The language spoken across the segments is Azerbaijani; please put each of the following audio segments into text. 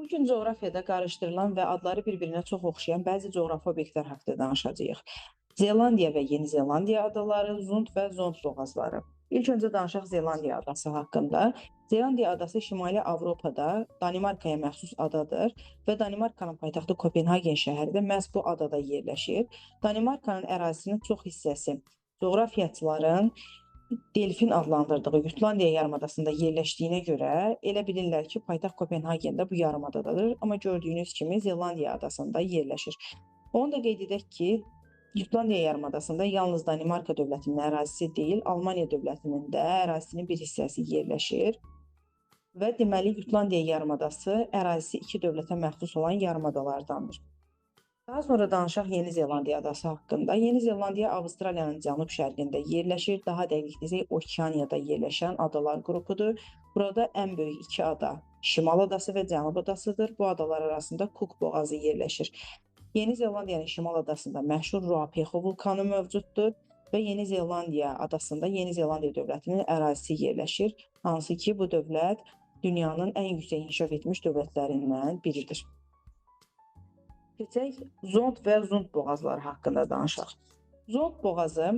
Bu gün coğrafiyada qarışdırılan və adları bir-birinə çox oxşayan bəzi coğrafi obyektlər haqqında danışacağıq. Zelandiya və Yeni Zelandiya adaları, Zund və Zond boğazları. İlk öncə danışaq Zelandiya adası haqqında. Zelandiya adası Şimali Avropada Danimarkaya məxsus adadır və Danimarkanın paytaxtı Kopenhagen şəhəri də məhz bu adada yerləşir. Danimarkanın ərazisinin çox hissəsi coğrafiyaçıların Delfin adlandırdığı Jutlandiya yarımadasında yerləşdiyinə görə elə bilirlər ki, paytaxt Kopenhagen də bu yarımadadadır. Amma gördüyünüz kimi Zelandiya adasında yerləşir. Onu da qeyd edək ki, Jutlandiya yarımadasında yalnız Danimarka dövlətinin ərazisi deyil, Almaniya dövlətinin də ərazisinin bir hissəsi yerləşir. Və deməli Jutlandiya yarımadası ərazisi iki dövlətə məxsus olan yarımadalardandır. Daha sonra danışaq Yeni Zelandiya adası haqqında. Yeni Zelandiya Avstraliyanın cənub-şərqində yerləşir. Daha dəqiq desək, Okeaniyada yerləşən adalar qrupudur. Burada ən böyük iki ada Şimal adası və Cənub adasıdır. Bu adalar arasında Cook boğazı yerləşir. Yeni Zelandiyanın şimal adasında məşhur Ruapehu vulkanı mövcuddur və Yeni Zelandiya adasında Yeni Zelandiya dövlətinin ərazisi yerləşir. Hansı ki, bu dövlət dünyanın ən yüksək inkişaf etmiş dövlətlərindən biridir. Keçək Zond və Zund boğazları haqqında danışaq. Zond boğazı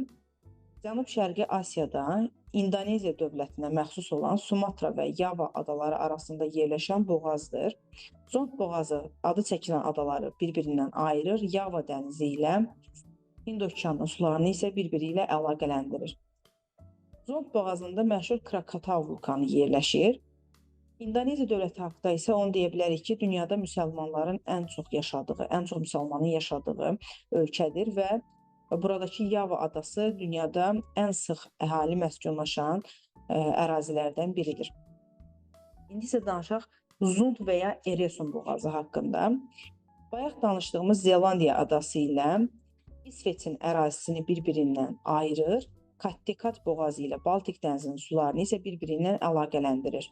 Cənub-Şərqi Asiyada İndoneziya dövlətinə məxsus olan Sumatra və Yava adaları arasında yerləşən boğazdır. Zond boğazı adı çəkilən adaları bir-birindən ayırır, Yava dənizi ilə Hind okeanının sularını isə bir-biri ilə əlaqələndirir. Zond boğazında məşhur Krakatau vulkanı yerləşir. İndoneziya dövləti haqqında isə onu deyə bilərik ki, dünyada müsəlmanların ən çox yaşadığı, ən çox müsəlmanın yaşadığı ölkədir və buradakı Yava adası dünyada ən sıx əhali məskunlaşan ərazilərdən biridir. İndi isə danışaq Zund və ya Eresun boğazı haqqında. Bayaq danışdığımız Zelandiya adası ilə İsveçin ərazisini bir-birindən ayırır, Kattegat boğazı ilə Baltik dənizinin sularını isə bir-birindən əlaqələndirir.